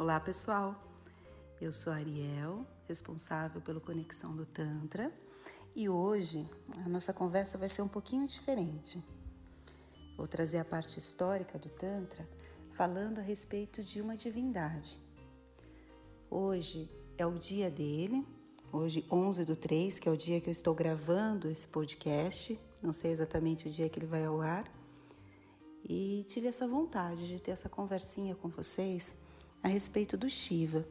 Olá pessoal, eu sou a Ariel, responsável pelo Conexão do Tantra, e hoje a nossa conversa vai ser um pouquinho diferente. Vou trazer a parte histórica do Tantra, falando a respeito de uma divindade. Hoje é o dia dele, hoje 11/3, que é o dia que eu estou gravando esse podcast, não sei exatamente o dia que ele vai ao ar, e tive essa vontade de ter essa conversinha com vocês a respeito do Shiva.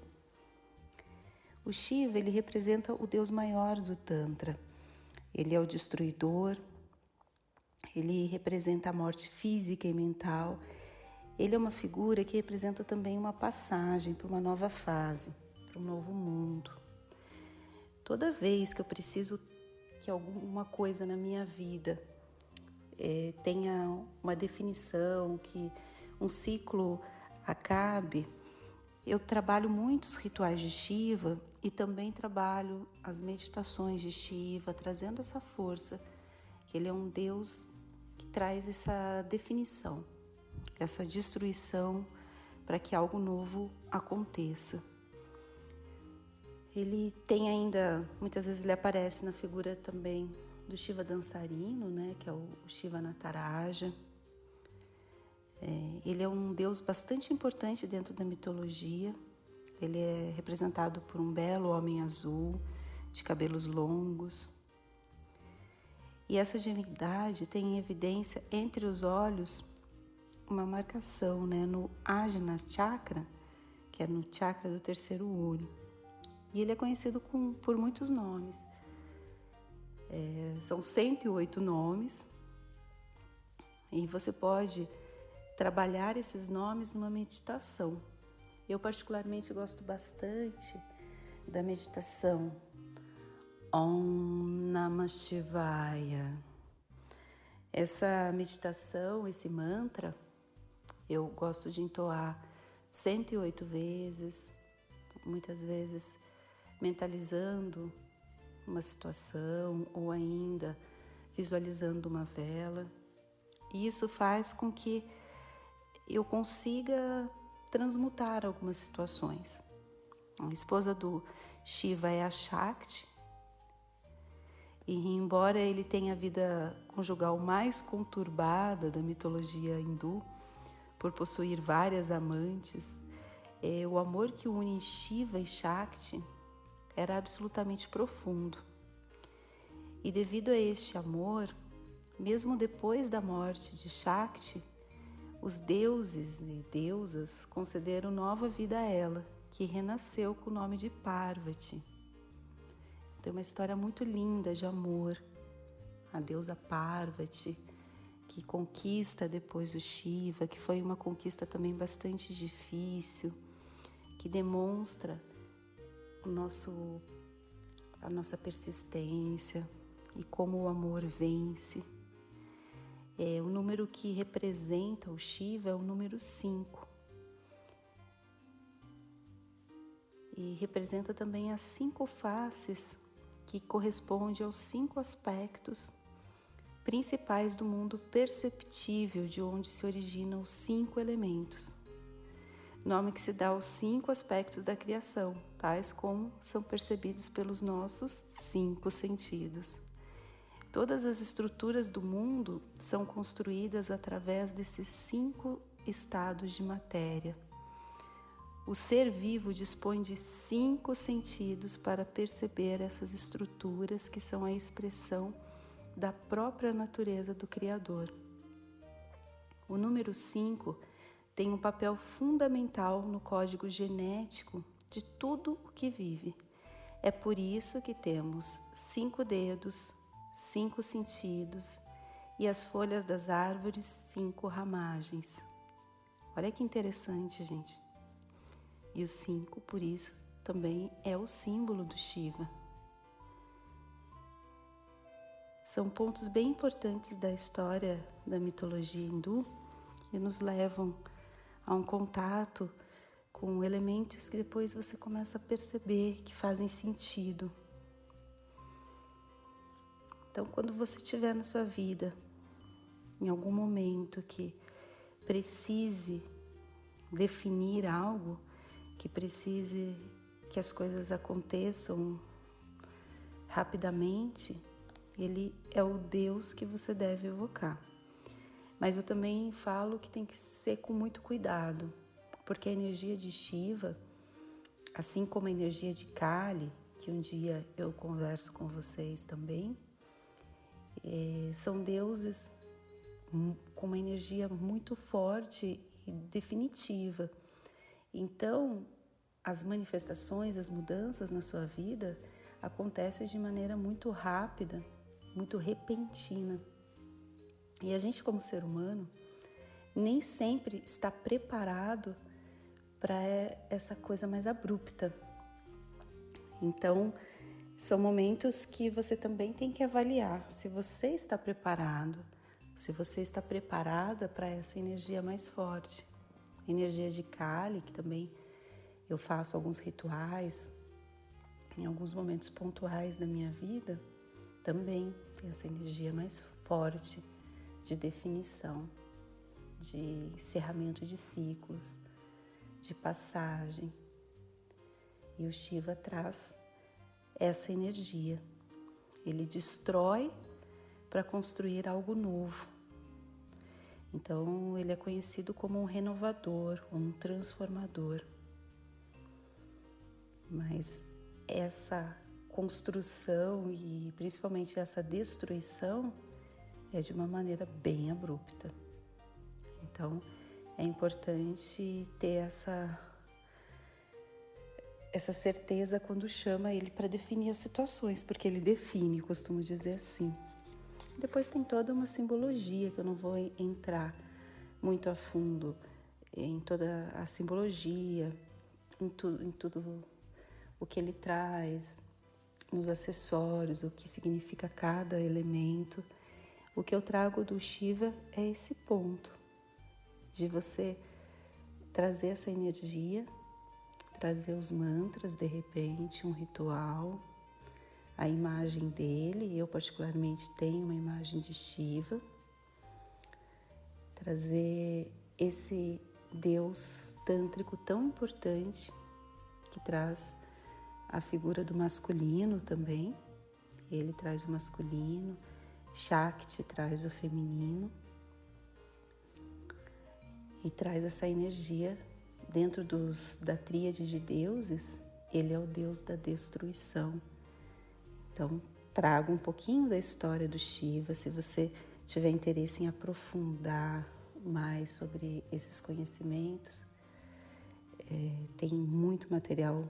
O Shiva, ele representa o Deus maior do Tantra. Ele é o destruidor, ele representa a morte física e mental. Ele é uma figura que representa também uma passagem para uma nova fase, para um novo mundo. Toda vez que eu preciso que alguma coisa na minha vida tenha uma definição, que um ciclo acabe, eu trabalho muitos rituais de Shiva e também trabalho as meditações de Shiva, trazendo essa força, que ele é um Deus que traz essa definição, essa destruição para que algo novo aconteça. Ele tem ainda, muitas vezes ele aparece na figura também do Shiva dançarino, né, que é o Shiva Nataraja. Ele é um deus bastante importante dentro da mitologia. Ele é representado por um belo homem azul, de cabelos longos. E essa divindade tem em evidência entre os olhos uma marcação, né, no Ajna Chakra, que é no chakra do terceiro olho. E ele é conhecido por muitos nomes. São 108 nomes. E você pode trabalhar esses nomes numa meditação. Eu particularmente gosto bastante da meditação Om Namah Shivaya. Essa meditação, esse mantra, eu gosto de entoar 108 vezes, muitas vezes mentalizando uma situação ou ainda visualizando uma vela. E isso faz com que eu consiga transmutar algumas situações. A esposa do Shiva é a Shakti, e embora ele tenha a vida conjugal mais conturbada da mitologia hindu, por possuir várias amantes, o amor que une Shiva e Shakti era absolutamente profundo. E devido a este amor, mesmo depois da morte de Shakti, os deuses e deusas concederam nova vida a ela, que renasceu com o nome de Parvati. Tem uma história muito linda de amor. A deusa Parvati, que conquista depois o Shiva, que foi uma conquista também bastante difícil, que demonstra a nossa persistência e como o amor vence. O número que representa o Shiva é o número 5. E representa também as 5 faces, que corresponde aos 5 aspectos principais do mundo perceptível, de onde se originam os 5 elementos. Nome que se dá aos 5 aspectos da criação, tais como são percebidos pelos nossos 5 sentidos. Todas as estruturas do mundo são construídas através desses 5 estados de matéria. O ser vivo dispõe de 5 sentidos para perceber essas estruturas, que são a expressão da própria natureza do Criador. O número 5 tem um papel fundamental no código genético de tudo o que vive. É por isso que temos 5 dedos, 5 sentidos e as folhas das árvores 5 ramagens. Olha que interessante, gente. E o 5, por isso, também é o símbolo do Shiva. São pontos bem importantes da história da mitologia hindu que nos levam a um contato com elementos que depois você começa a perceber que fazem sentido. Então, quando você estiver na sua vida, em algum momento que precise definir algo, que precise que as coisas aconteçam rapidamente, ele é o Deus que você deve evocar. Mas eu também falo que tem que ser com muito cuidado, porque a energia de Shiva, assim como a energia de Kali, que um dia eu converso com vocês também, são deuses com uma energia muito forte e definitiva. Então, as manifestações, as mudanças na sua vida acontecem de maneira muito rápida, muito repentina. E a gente, como ser humano, nem sempre está preparado para essa coisa mais abrupta. Então, são momentos que você também tem que avaliar se você está preparado, se você está preparada para essa energia mais forte. A energia de Kali, que também eu faço alguns rituais, em alguns momentos pontuais da minha vida, também tem essa energia mais forte de definição, de encerramento de ciclos, de passagem. E o Shiva traz essa energia. Ele destrói para construir algo novo. Então, ele é conhecido como um renovador, um transformador. Mas essa construção e principalmente essa destruição é de uma maneira bem abrupta. Então, é importante ter essa certeza quando chama ele para definir as situações, porque ele define, costumo dizer assim. Depois tem toda uma simbologia que eu não vou entrar muito a fundo em toda a simbologia, em tudo o que ele traz, nos acessórios, o que significa cada elemento. O que eu trago do Shiva é esse ponto de você trazer essa energia, trazer os mantras, de repente, um ritual, a imagem dele. Eu particularmente tenho uma imagem de Shiva, trazer esse Deus tântrico tão importante que traz a figura do masculino também. Ele traz o masculino, Shakti traz o feminino e traz essa energia dentro da tríade de deuses. Ele é o deus da destruição. Então, trago um pouquinho da história do Shiva. Se você tiver interesse em aprofundar mais sobre esses conhecimentos, tem muito material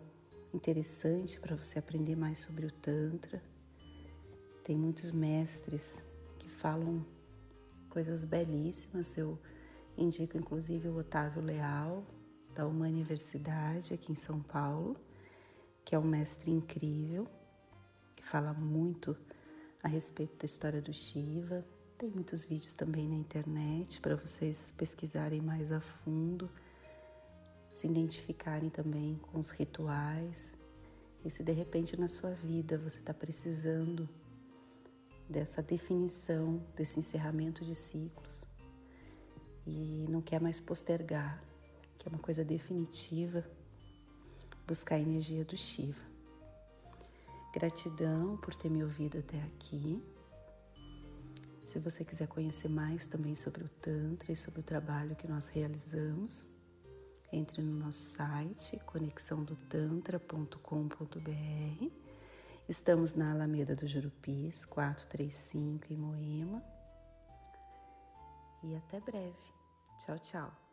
interessante para você aprender mais sobre o Tantra. Tem muitos mestres que falam coisas belíssimas. Eu indico inclusive o Otávio Leal, da Universidade aqui em São Paulo, que é um mestre incrível, que fala muito a respeito da história do Shiva. Tem muitos vídeos também na internet para vocês pesquisarem mais a fundo, se identificarem também com os rituais. E se de repente na sua vida você está precisando dessa definição, desse encerramento de ciclos e não quer mais postergar, que é uma coisa definitiva, buscar a energia do Shiva. Gratidão por ter me ouvido até aqui. Se você quiser conhecer mais também sobre o Tantra e sobre o trabalho que nós realizamos, entre no nosso site conexãodotantra.com.br. Estamos na Alameda do Jurupis, 435 em Moema. E até breve. Tchau, tchau.